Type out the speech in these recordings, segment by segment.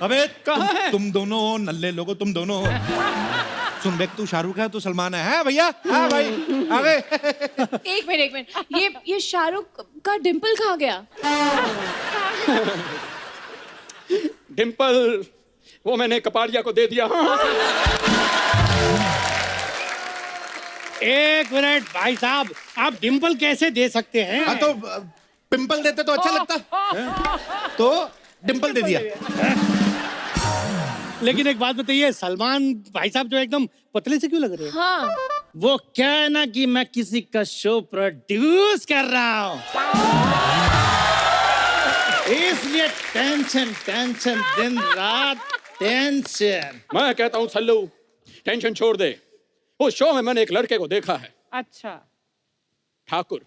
अबे कहाँ है? तुम दोनों हो नल्ले लोगो, तुम दोनों हो। सुन देख, तू शाहरुख है, तू सलमान है भैया? हाँ भाई आ गए। एक मिनट, ये शाहरुख का डिम्पल कहाँ गया? डिम्पल वो मैंने कपाड़िया को दे दिया। एक मिनट भाई साहब, आप डिम्पल कैसे दे सकते हैं? हाँ तो पिंपल देते तो अच्छा लगता, तो डिम्पल दे दिया। लेकिन एक बात बताइए, सलमान भाई साहब जो एकदम पतले से क्यों लग रहे हैं? हाँ, वो क्या है ना कि मैं किसी का शो प्रोड्यूस कर रहा हूँ, इसलिए टेंशन टेंशन, दिन रात टेंशन। मैं कहता हूँ सल्लू, टेंशन छोड़ दे। उस शो में मैंने एक लड़के को देखा है। अच्छा। ठाकुर।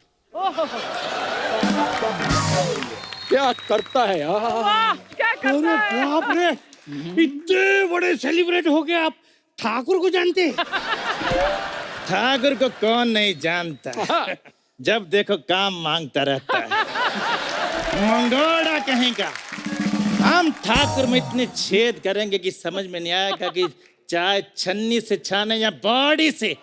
क्या करता है यार? वाह, क्या अरे करता है? बाप रे, इतने बड़े सेलिब्रिटी हो गए आप, ठाकुर को जानते हैं? ठाकुर को कौन नहीं जानता, जब देखो काम मांगता रहता है, मंगोड़ा कहेगा। हम ठाकुर में इतने छेद करेंगे कि समझ में नहीं आएगा कि चाय छन्नी से छाने या बॉडी से।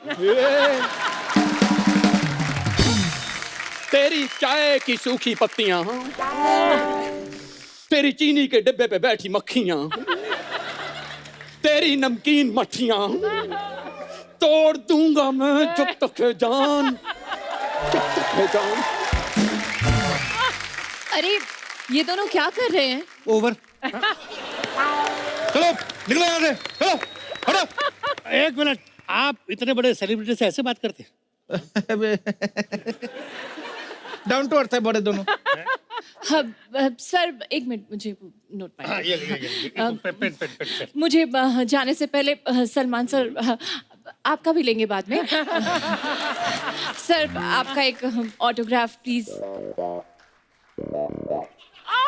तेरी चाय की सूखी पत्तियां, तेरी चीनी के डिब्बे पे बैठी मक्खियां, तेरी नमकीन मट्ठियां तोड़ दूंगा मैं जब तक है जान, जब तक है जान। अरे ये दोनों क्या कर रहे हैं? ओवर। चलो निकलो यहाँ से, चलो हटो। एक मिनट, आप इतने बड़े सेलिब्रिटी से ऐसे बात करते हैं? डाउन टू अर्थ है बड़े दोनों। सर एक मिनट, मुझे नोट हाँ, ये पाइए। मुझे जाने से पहले सलमान सर, आपका भी लेंगे बाद में। सर आपका एक ऑटोग्राफ प्लीज।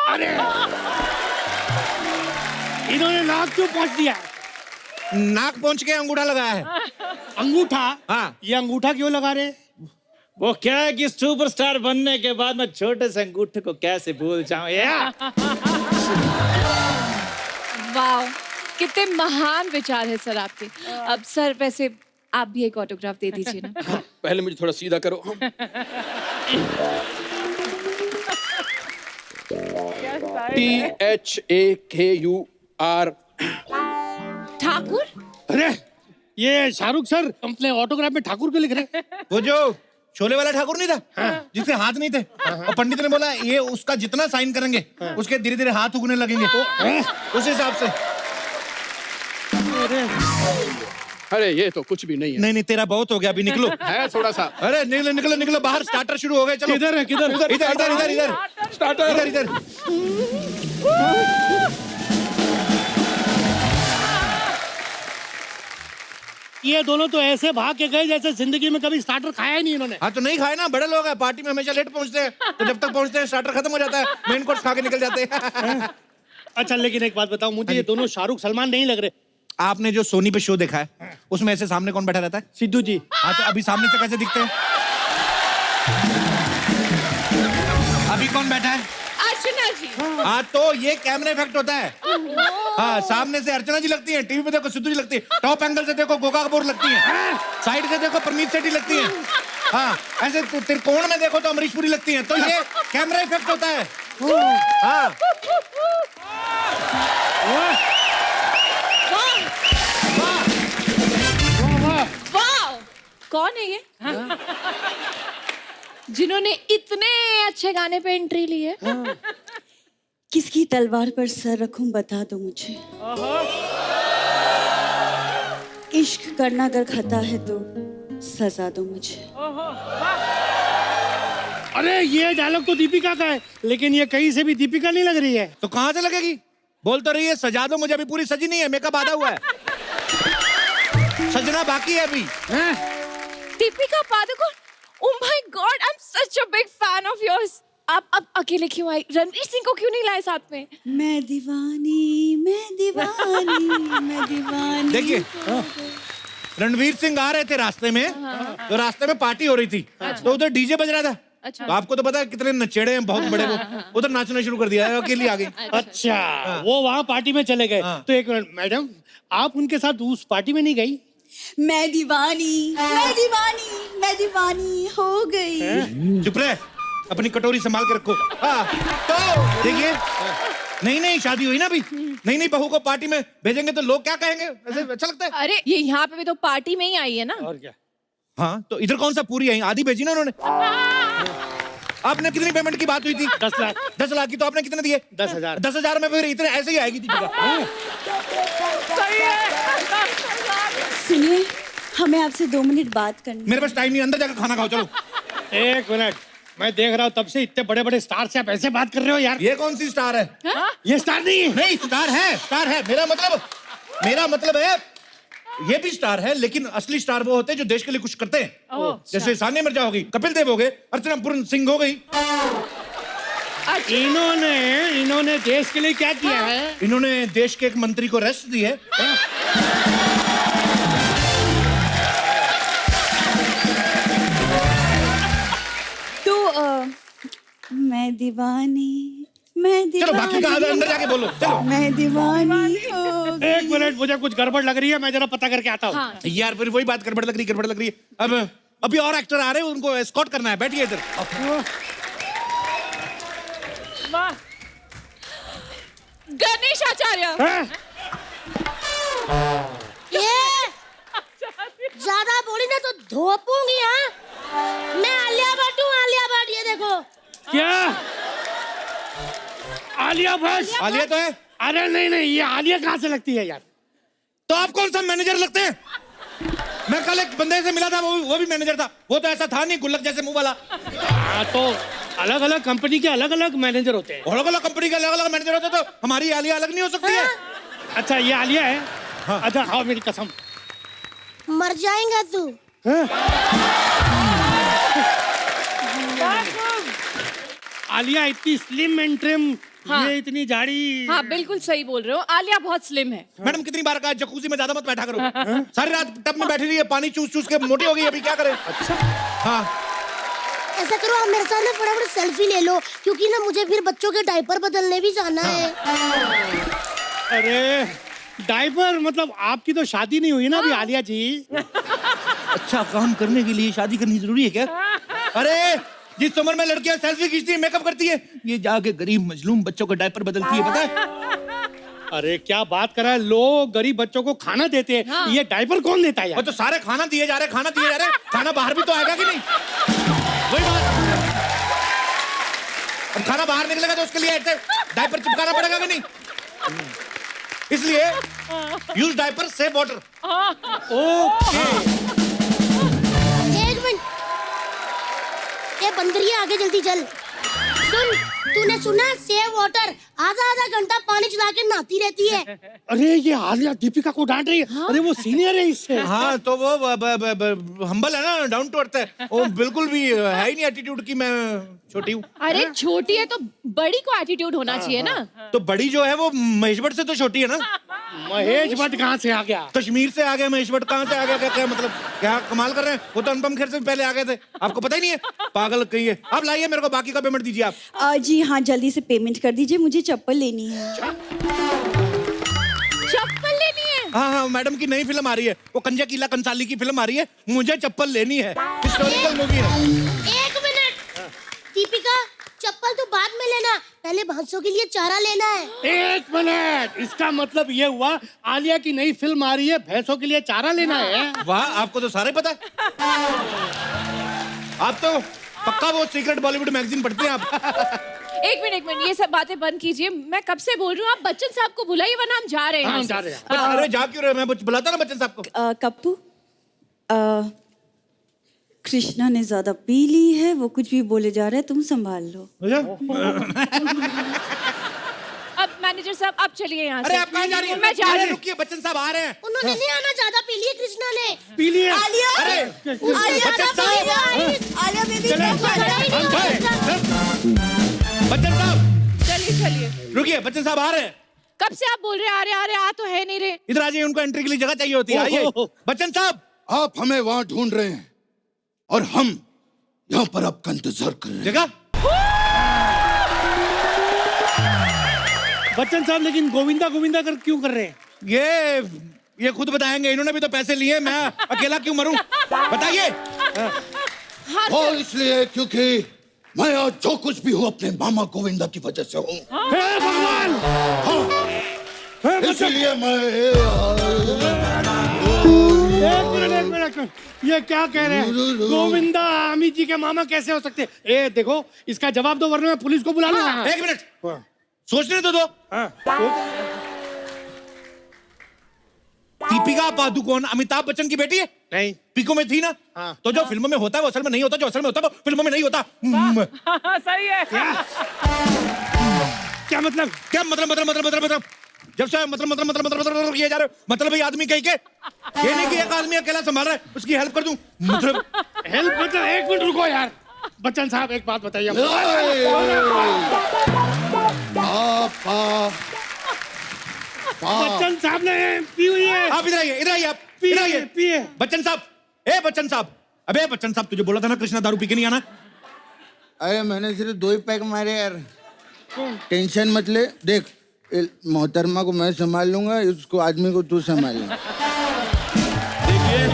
अरे इन्होंने नाक क्यों पहुंच दिया? नाक पहुंच के अंगूठा लगाया है। अंगूठा? हाँ। ये अंगूठा क्यों लगा रहे? वो क्या है कि सुपरस्टार बनने के बाद मैं छोटे से अंगूठे को कैसे भूल जाऊं यार। वाह, कितने महान विचार है सर आपके। अब सर वैसे आप भी एक ऑटोग्राफ दे दीजिए ना। पहले मुझे थोड़ा सीधा करो। THAKUR। ठाकुर? अरे ये शाहरुख सर अपने ऑटोग्राफ में ठाकुर क्यों लिख रहे हैं? वो जो शोले वाला ठाकुर नहीं था, जिसके हाथ नहीं थे, और पंडित ने बोला ये उसका जितना साइन करेंगे उसके धीरे धीरे हाथ उगने लगेंगे, उस हिसाब से। अरे ये तो कुछ भी नहीं है। नहीं नहीं, तेरा बहुत हो गया, अभी निकलो। है थोड़ा सा। अरे निकलो निकलो निकलो बाहर, स्टार्टर शुरू हो गए। चलो किधर है, किधर? इधर इधर इधर इधर इधर स्टार्टर। इधर इधर। ये दोनों तो ऐसे भाग के गए जैसे जिंदगी में कभी स्टार्टर खाया ही नहीं इन्होंने। हाँ तो नहीं खाए ना, बड़े लोग हैं, पार्टी में हमेशा लेट पहुंचते हैं, तो जब तक पहुंचते हैं स्टार्टर खत्म हो जाता है, मेन कोर्स खा के निकल जाते हैं। अच्छा लेकिन एक बात बताओ मुझे, ये दोनों शाहरुख सलमान नहीं लग रहे। आपने जो सोनी पे शो देखा है, उसमें ऐसे सामने कौन बैठा रहता है? सिद्धू जी। हाँ तो अभी सामने से कैसे दिखते हैं? अभी कौन बैठा है? अर्चना जी। हाँ तो ये कैमरा इफेक्ट होता है। हाँ, सामने से अर्चना जी लगती है, टीवी पे देखो सिद्धू जी लगती है, टॉप एंगल से देखो गोगा कपूर लगती है, साइड से देखो परमीत सेठी लगती है, हाँ ऐसे त्रिकोण में देखो तो अमरीश पुरी लगती है। तो ये कैमरा इफेक्ट होता है। हाँ वाह, कौन है ये जिन्होंने इतने अच्छे गाने पे एंट्री ली है? किसकी तलवार पर सर रखूं बता दो मुझे। इश्क करना अगर खता है तो सजा दो मुझे। अरे ये डायलॉग तो दीपिका का है, लेकिन ये कहीं से भी दीपिका नहीं लग रही है। तो कहाँ से लगेगी? बोल तो रही है सजा दो मुझे, अभी पूरी सजी नहीं है, मेकअप आधा हुआ है, सजना बाकी है अभी। Deepika Padukone, oh my God, I am such a big fan of yours. आप अब अकेले क्यों आई? रणवीर सिंह को क्यों नहीं लाए साथ में? मैं दीवानी मैं दीवानी मैं दीवानी। देखिए रणवीर सिंह आ रहे थे रास्ते में, तो रास्ते में पार्टी हो रही थी, तो उधर डीजे बज रहा था, अच्छा। तो आपको तो पता है कितने नचेड़े हैं बहुत बड़े, वो उधर नाचना शुरू कर दिया है, अकेली आ गई। अच्छा वो वहाँ पार्टी में चले गए। हाँ। तो एक मिनट मैडम, आप उनके साथ उस पार्टी में नहीं गई? मैं दीवानी हो गई। चुप रहे, अपनी कटोरी संभाल के रखो। हाँ, तो देखिए, नहीं शादी हुई ना अभी, नहीं बहू को पार्टी में भेजेंगे तो लोग क्या कहेंगे? ऐसे अच्छा लगता है? अरे ये यहाँ पे भी तो पार्टी में ही आई है ना। और क्या? हाँ, तो इधर कौन सा पूरी आई, आधी भेजी ना उन्होंने। आपने कितनी पेमेंट की बात हुई थी? 10 लाख। 10 लाख की, तो आपने कितने दिए? 10,000। 10,000 में फिर इतने ऐसे ही आएगी दीपिका। सुनिए, हमें आपसे 2 मिनट बात करनी। मेरे पास टाइम नहीं, अंदर जाकर खाना खाओ चलो। एक मिनट, मैं देख रहा हूँ तब से इतने बड़े बड़े स्टार से आप ऐसे बात कर रहे हो यार। ये कौन सी स्टार है? ये स्टार नहीं है। नहीं, स्टार है। मेरा मतलब है ये भी स्टार है, लेकिन असली स्टार वो होते हैं जो देश के लिए कुछ करते हैं। जैसे सानिया मिर्जा हो गई, कपिल देव हो गए, अर्चना पूर्ण सिंह हो गई। इन्होंने देश के लिए क्या किया है? इन्होंने देश के एक मंत्री को रेस्ट दी है। तो मैं दीवानी चलो बाकी का अंदर जाके बोलो, चलो। मैं दीवानी हो गई। एक मिनट, मुझे कुछ गड़बड़ लग रही है, मैं जरा पता करके आता हूँ। हाँ। यार फिर वही बात गड़बड़ लग रही है। अब अभी और एक्टर आ रहे हैं, उनको एस्कॉर्ट करना है, बैठिए इधर। गणेश आचार्य। हैं? ज्यादा बोली ना तो धोपूंगी। हाँ, मैं आलिया भट्ट हूँ, आलिया भट्ट। ये देखो। क्या आलिया भट्ट? आलिया तो है। अरे नहीं, ये आलिया कहाँ से लगती है यार? तो आप कौन सा मैनेजर लगते हैं? मैं कल एक बंदे से मिला था, वो भी मैनेजर था। वो तो ऐसा था नहीं, गुल्लक जैसे मुंह वाला। हाँ, तो अलग अलग कंपनी के अलग अलग मैनेजर होते हैं। अलग अलग कंपनी के अलग अलग मैनेजर होते, तो हमारी आलिया अलग नहीं हो सकती है? अच्छा ये आलिया है। हाँ। अच्छा हाँ, मेरी कसम। मर जाएगा तू। आलिया इतनी स्लिम एंड ट्रिम, हाँ। ये इतनी जाड़ी। हाँ बिल्कुल सही बोल रहे हो, आलिया बहुत स्लिम है। मैडम कितनी बार कहा जकूजी में ज्यादा मत बैठा करो। सारी रात टब में बैठी रही है, पानी चूस के मोटी हो गई, अभी क्या करें? अच्छा हाँ, ऐसा करो, आप मेरे साथ ना फटाफट सेल्फी ले लो, क्योंकि ना मुझे फिर बच्चों के डायपर बदलने भी जाना है। अरे डायपर मतलब आपकी तो शादी नहीं हुई ना अभी आलिया जी। अच्छा काम करने के लिए शादी करनी जरूरी है क्या? अरे जिस उम्र में लड़कियां सेल्फी खींचती है, मेकअप करती है, ये जाके गरीब मजलूम बच्चों का डायपर बदलती है, पता है? अरे क्या बात कर रहा है, लोग गरीब बच्चों को खाना देते हैं। हाँ। ये डायपर कौन देता है और यार? तो सारे खाना दिए जा रहे, खाना बाहर भी तो आएगा कि नहीं? वही बात। अब खाना बाहर निकलेगा तो उसके लिए ऐसे डायपर चिपकाना पड़ेगा कि नहीं? इसलिए यूज डायपर, सेव वाटर। एक मिनट, ये बंदरी आगे जल्दी चल। सुन, तूने सुना? सेव वाटर, आधा घंटा पानी चला के नहाती रहती है। अरे ये आलिया दीपिका को डांट रही है। हाँ? अरे वो सीनियर है इससे। हाँ तो वो हम्बल है ना, डाउन टू अर्थ है। वो बिल्कुल भी है ही नहीं एटीट्यूड की मैं छोटी हूँ। अरे छोटी है तो बड़ी को एटीट्यूड होना चाहिए ना। तो बड़ी जो है वो महेश भट्ट से तो छोटी है ना। महेश भट्ट कहाँ से आ गया? कश्मीर से आ गया महेश भट्ट, कहाँ से आ गया? क्या मतलब क्या कमाल कर रहे हैं? वो तो अनुपम खेर से भी पहले आ गए थे, आपको पता ही नहीं है? पागल कहिए। आप लाइए मेरे को बाकी का पेमेंट दीजिए आप। जी हाँ, जल्दी से पेमेंट कर दीजिए, मुझे चप्पल लेनी है। चप्पल लेनी है? हाँ मैडम की नई फिल्म आ रही है, वो कंजा कीला कंसाली की फिल्म आ रही है, मुझे चप्पल लेनी है, हिस्टोरिकल मूवी है। एक मिनट, दीपिका चप्पल तो बाद में लेना, पहले भैंसों के लिए चारा लेना है। एक मिनट, इसका मतलब ये हुआ आलिया की नई फिल्म आ रही है, भैंसों के लिए चारा लेना है। वाह, आपको तो सारा ही पता है। आप तो पक्का वो सीक्रेट बॉलीवुड मैगजीन पढ़ते हैं आप। एक मिनट, ये सब बातें बंद कीजिए। मैं कब से बोल रही हूँ, आप बच्चन साहब को बुलाइए वरना हम जा रहे हैं। हाँ, यहाँ से। जा रहे हैं। अरे जा क्यों रहे? मैं बुलाता ना बच्चन साहब को। कप्पू, कृष्णा ने ज्यादा पी ली है, वो कुछ भी बोले जा रहे हैं, तुम संभाल लो। अब मैनेजर साहब आप चलिए यहाँ से। अरे आप कहाँ जा रही हैं? मैं जा रही हूँ। रुकिए, बच्चन साहब आ रहे हैं। उन्होंने नहीं आना, ज्यादा पी लिया कृष्णा ने। पी लिए? आलिया, अरे आलिया बच्चन ना साहब, आलिया, आलिया बेबी चले। बच्चन साहब चलिए। रुकिए, बच्चन साहब आ रहे हैं। कब से आप बोल रहे हैं आ रहे आ तो है नहीं रहे। इधर आ जाइए, उनको एंट्री के लिए जगह चाहिए होती है। आइए ओहो। बच्चन साहब। आप हमें वहां ढूंढ रहे हैं और हम यहाँ पर आपका इंतजार कर रहे हैं। जगह बच्चन साहब लेकिन गोविंदा गोविंदा कर क्यों कर रहे हैं? ये खुद बताएंगे, इन्होंने भी तो पैसे लिए, मैं अकेला क्यों मरूं? बताइए। वो इसलिए क्योंकि मैं आज जो कुछ भी हूँ अपने मामा गोविंदा की वजह से हूँ। हे भगवान! इसलिए मैं एक मिनट, ये क्या कह रहे हैं? गोविंदा अमित जी के मामा कैसे हो सकते? ए देखो, इसका जवाब दो वरना मैं पुलिस को बुला लूंगा। एक मिनट, सोचने तो दो। दीपिका पादुकोण अमिताभ बच्चन की बेटी है? नहीं। पिको में थी ना? तो जो फिल्मों में होता है वो असल में नहीं होता, जो असल में होता है वो फिल्मों में नहीं होता। सही है। क्या मतलब? क्या मतलब? जब से मतलब ये जा रहे हो, मतलब ये आदमी कहीं के, ये नहीं कि एक आदमी अकेला संभाल रहा है, उसकी हेल्प कर दूं, मतलब हेल्प मतलब? एक मिनट रुको यार। बच्चन साहब एक बात बताइए। बच्चन साहब ने पी हुई है। आप इधर आइए आप पिए। बच्चन साहब, अबे बच्चन साहब, तुझे बोला था ना कृष्णा दारू पी के नहीं आना। अरे मैंने सिर्फ 2 ही पैक मारे यार, टेंशन मत ले। देख, मोहतरमा को मैं संभाल लूंगा, उसको आदमी को तू संभाल ले। देखिए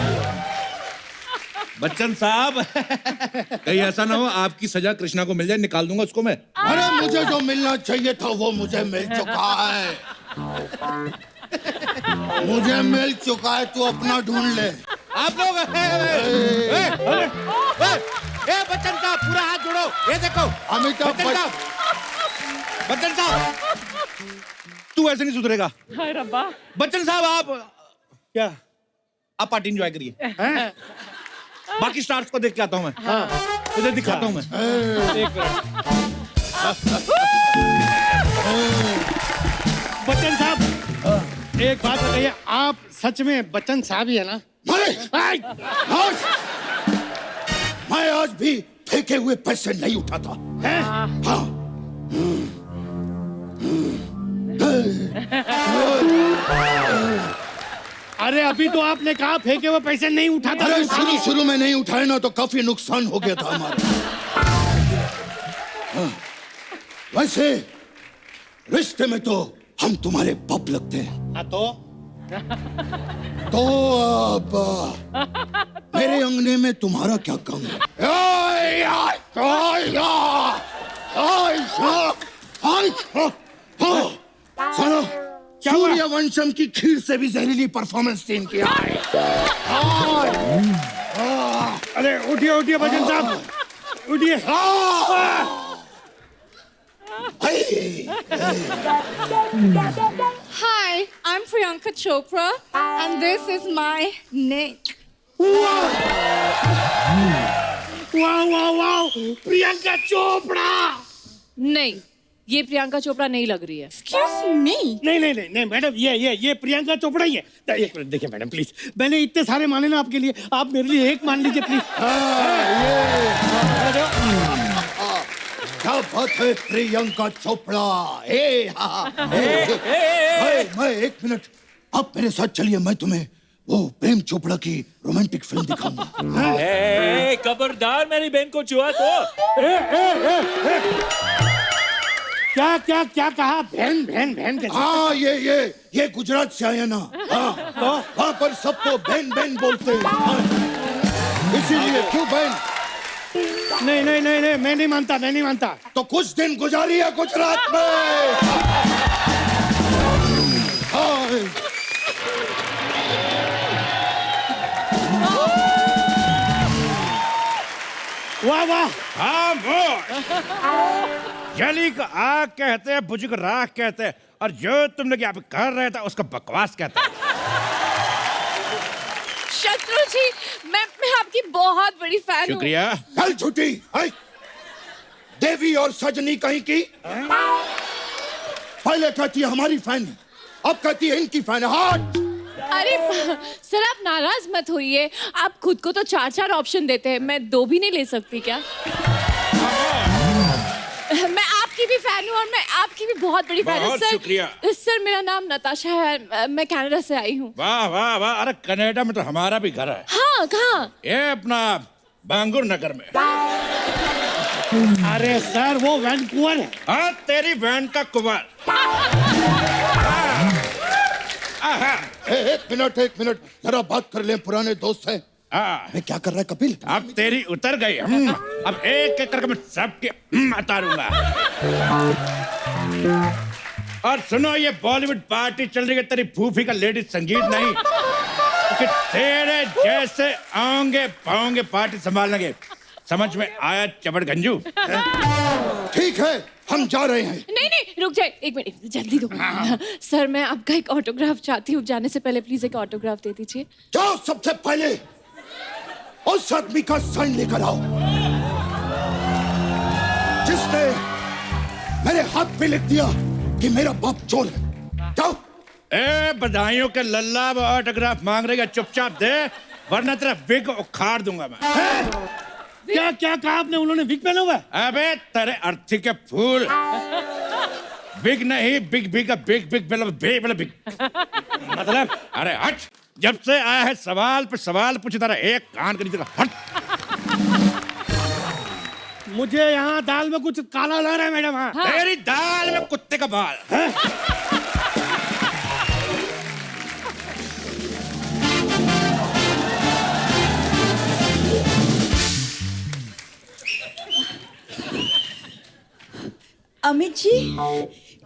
बच्चन साहब, कहीं ऐसा ना हो आपकी सजा कृष्णा को मिल जाए, निकाल दूंगा उसको मैं। अरे मुझे जो मिलना चाहिए था वो मुझे मिल चुका है। मुझे मिल चुका है, तू अपना ढूंढ ले। आप लोग बच्चन साहब पूरा हाथ जोड़ो, ये देखो। अमिताभ बच्चन साहब तू ऐसे नहीं सुधरेगा। हाय रब्बा। बच्चन साहब क्या? आप पार्टी एंजॉय करिए, बाकी स्टार्स को देख के आता हूँ मैं। उधर दिखाता हूँ मैं। बच्चन साहब एक बात बताइए, आप सच में बच्चन साहब ही है ना? मैं आज भी फेंके हुए पैसे नहीं उठाता। हाँ। अरे अभी तो आपने कहा फेंके हुए पैसे नहीं उठाता। अरे शुरू में नहीं उठाए ना तो काफी नुकसान हो गया था हमारा। हाँ। वैसे रिश्ते में तो हम तुम्हारे बाप लगते हैं। तो अब मेरे अंगने में तुम्हारा क्या काम है? सुनो, सूर्यवंशम की खीर से भी जहरीली परफॉर्मेंस थी इनकी। अरे उठिए बच्चन साहब, उठिए। Hi, I'm Priyanka Chopra, and this is my neck. वाह, प्रियंका चोपड़ा। नहीं, ये प्रियंका चोपड़ा नहीं लग रही है। Excuse me. नहीं मैडम, ये प्रियंका चोपड़ा ही है। एक मिनट देखिए मैडम प्लीज, मैंने इतने सारे माने ना आपके लिए, आप मेरे लिए एक मान लीजिए प्लीज। क्या बात है प्रियंका चोपड़ा। मैं एक मिनट, आप मेरे साथ चलिए, मैं तुम्हें वो प्रेम चोपड़ा की रोमांटिक फिल्म दिखाऊंगा। खबरदार मेरी बहन को छुआ तो। क्या कहा? बहन कैसे? हाँ, ये गुजरात से आया ना। हाँ, तो वहाँ पर सबको बहन बोलते हैं। हाँ, इसीलिए क्यों बहन? नहीं, मैं नहीं मानता। तो कुछ दिन गुजारिए गुजरात में। वाह। जली को आग कहते हैं, बुझ को राख कहते हैं, और जो तुमने यहाँ पे कर रहे थे उसको बकवास कहते हैं। शत्रु जी, मैं आपकी बहुत बड़ी फैन हूँ। शुक्रिया। कल छुट्टी देवी और सजनी कहीं की। पहले कहती है हमारी फैन, अब कहती है इनकी फैन। हाथ। अरे सर, आप नाराज मत होइए, आप खुद को तो 4 ऑप्शन देते हैं, मैं 2 भी नहीं ले सकती क्या? मैं आपकी भी फैन हूँ और मैं आपकी भी बहुत बड़ी फैन हूँ। बहुत शुक्रिया। सर मेरा नाम नताशा है, मैं कनाडा से आई हूँ। वाह। अरे कनाडा में तो हमारा भी घर है। हाँ, कहाँ? ये अपना बांगुर नगर में। अरे सर वो वैंकूवर है। हाँ तेरी वैन का कुंवर। एक मिनट जरा बात कर लें, पुराने दोस्त हैं। मैं क्या कर रहा है कपिल? अब तेरी उतर गई। अब एक एक करके मैं सबके उतारूंगा। और सुनो, ये बॉलीवुड पार्टी चल रही है, तेरी फूफी का लेडीज संगीत नहीं कि तेरे जैसे आएंगे पाओगे पार्टी संभालने के। समझ में आया चबड़ गंजू? ठीक है, हम जा रहे हैं। नहीं रुक जाए, एक मिनट जल्दी दो। सर मैं आपका एक ऑटोग्राफ चाहती हूँ, जाने से पहले प्लीज एक ऑटोग्राफ दे दीजिए। जाओ, सबसे पहले उस आदमी का साइन लेकर आओ जिसने मेरे हाथ पे लिख दिया कि मेरा बाप चोर है। जाओ। ए बधाइयों के लल्ला, वो ऑटोग्राफ मांग रही है, चुपचाप दे वरना तेरा विग उखाड़ दूंगा मैं। क्या क्या कहा आपने? उन्होंने विग पहना हुआ है? अबे तेरे अर्थी के फूल, बिग नहीं big big big big big मतलब अरे हट। जब से आया है सवाल पे सवाल पूछता रहा, एक कान के नीचे का हट। मुझे यहाँ दाल में कुछ काला लग रहा है मैडम। हाँ। तेरी दाल में कुत्ते का बाल है? अमित जी,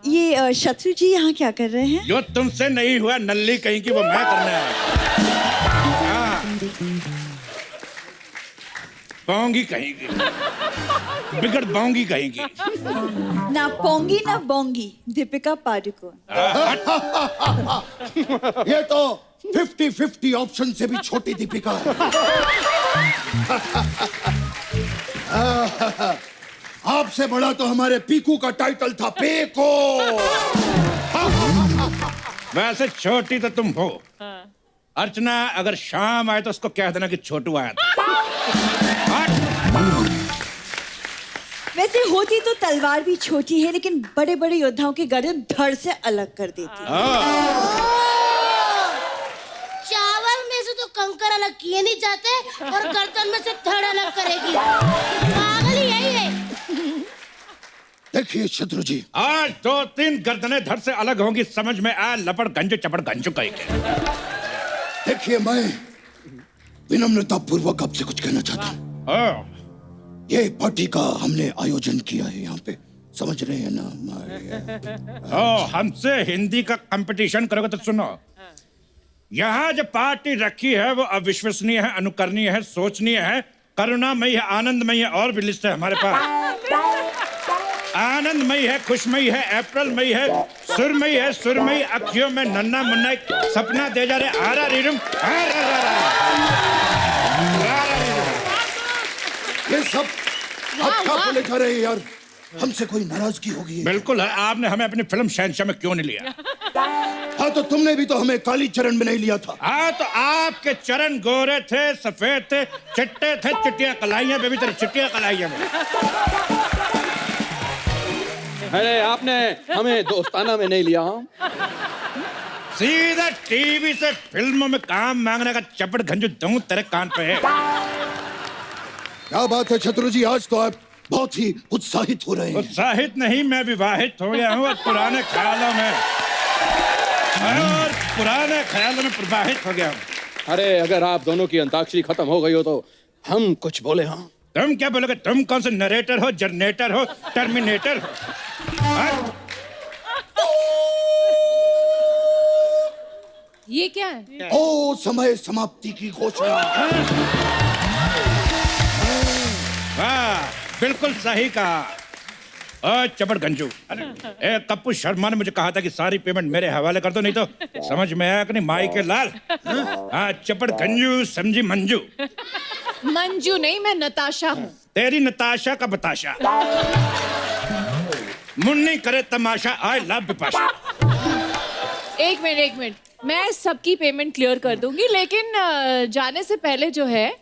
ये शत्रु जी यहाँ क्या कर रहे हैं? जो तुमसे नहीं हुआ नल्ली कहीं की, वो मैं करना है। पाऊंगी कहीं की, बिगड़ पाऊंगी कहीं की। ना पोंगी ना बोंगी, दीपिका पादुकोण। ये तो 50-50 ऑप्शन से भी छोटी दीपिका है। आपसे बड़ा तो हमारे पीकू का टाइटल था, पीकू। वैसे छोटी तो तुम हो। अर्चना अगर शाम आए तो उसको कह देना कि छोटू आया था। वैसे होती तो तलवार भी छोटी है, लेकिन बड़े बड़े योद्धाओं की गर्दन धड़ से अलग कर देती है। चावल में से तो कंकर अलग किए नहीं जाते और गर्दन में से धड़ अलग करेगी। पागल ही यही है। देखिए शत्रु जी, आज 2-3 गर्दनें धड़ से अलग होंगी, समझ में आया? लपड़ गंजू चपड़ गंजू कहीं के। देखिए मैं विनम्रता पूर्वक आपसे कुछ कहना चाहता हूँ। ये पार्टी का हमने आयोजन किया है यहाँ पे, समझ रहे हैं ना? हमसे हिंदी का कंपटीशन करोगे तो सुनो, यहाँ जो पार्टी रखी है वो अविश्वसनीय है, अनुकरणीय है, सोचनीय है, करुणामयी है, आनंदमयी है, और भी लिस्ट है हमारे पास। आनंदमयी है, खुशमयी है, अप्रैलमयी है, सुरमयी है, सुरमयी अखियों में नन्ना मुन्ना एक सपना दे जा रहे। आरा रीरम ये सब आप क्या बोले जा रहे हैं यार? हमसे कोई नाराजगी होगी? बिल्कुल है। आपने हमें अपनी फिल्म शहंशाह में क्यों नहीं लिया? हाँ तो तुमने भी तो हमें काली चरण में नहीं लिया था। हाँ तो आपके चरण गोरे थे, सफेद थे, चिट्टे थे, चिट्टियां कलाइयां बेबी, तेरी चिट्टियां कलाइयां में। अरे आपने हमें दोस्ताना में नहीं लिया। सीधा टीवी से फिल्मों में काम मांगने का चपड़ गंजू दूं तेरे कान पे है। क्या बात है शत्रु जी, आज तो आप बहुत ही उत्साहित हो रहे हैं। उत्साहित नहीं, मैं विवाहित हो गया हूँ और पुराने ख्यालों में प्रवाहित हो गया हूँ। अरे अगर आप दोनों की अंताक्षरी खत्म हो गई हो तो हम कुछ बोले। हाँ तुम क्या बोलोगे? तुम कौन से नरेटर हो, जनरेटर हो, टर्मिनेटर हो? ये क्या है? ओ समय समाप्ति की घोषणा। वाह, बिल्कुल सही कहा। चपड़ गंजू, अरे कप्पू शर्मा ने मुझे कहा था कि सारी पेमेंट मेरे हवाले कर दो, नहीं तो समझ में आया कि नहीं माई के लाल। हाँ चपड़ गंजू समझी मंजू। मंजू नहीं, मैं नताशा हूँ। तेरी नताशा का बताशा। मुन्नी करे तमाशा, आई लव बिपाशा। एक मिनट, मैं सबकी पेमेंट क्लियर कर दूंगी, लेकिन जाने से पहले जो है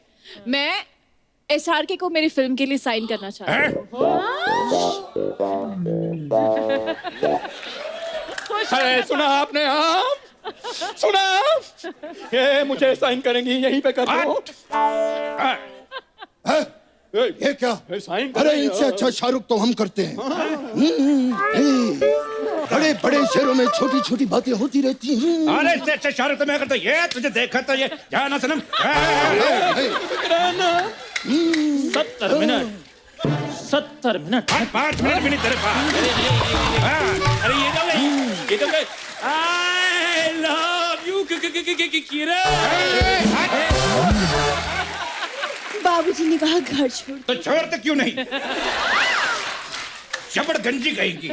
मैं SRK को मेरी फिल्म के लिए साइन करना चाहती हूँ। अरे सुना आपने? हाँ सुना? ये मुझे साइन करेंगी, यहीं पे कर दो। ये क्या? साइन अरे इनसे अच्छा शाहरुख तो हम करते हैं। बड़े बड़े शहरों में छोटी छोटी बातें होती रहती हैं। अरे इससे अच्छा शाहरुख तो मैं करता। ये तुझे देखा था ये जाना सनम। 70 मिनट 70 मिनट 5 मिनट भी नहीं तेरे पास। अरे ये तो गए आई लव यू किरण। बाबूजी ने कहा घर छोड़। तो छोड़ते क्यों नहीं? शबड़ गंजी कहेगी।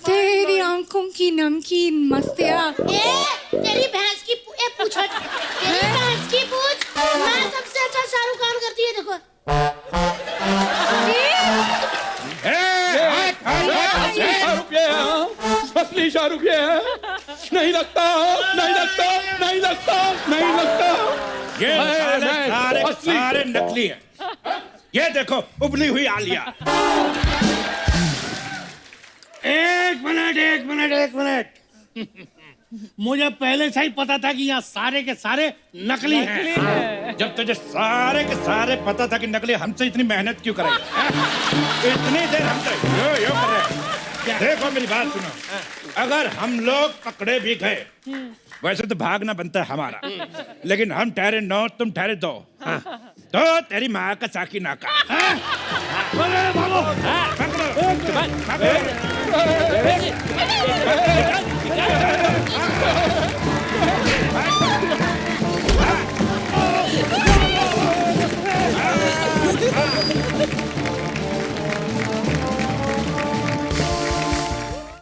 तेरी आंखों की नमकीन मस्तिया। तेरी भैंस की पूछ हट। तेरी भैंस की पूछ। मैं सबसे अच्छा शाहरुख खान करती है देखो। शाहरुख ये है, असली शाहरुख ये है। नहीं लगता, नहीं लगता, नहीं लगता, नहीं लगता। ये सारे असली। सारे नकली हैं। ये देखो उबली हुई आलिया। एक मिनट। मुझे पहले से ही पता था कि यहाँ सारे के सारे नकली हैं। जब तुझे सारे के सारे पता था कि नकली, हमसे इतनी मेहनत क्यों कराई? इतनी देर हमसे यो कर रहे हैं। देखो मेरी बात सुनो, अगर हम लोग पकड़े भी गए, वैसे तो भागना बनता है हमारा, लेकिन हम ठहरे 9 तुम ठहरे 2, तो तेरी माँ का चाकी नाका। पकड़ो।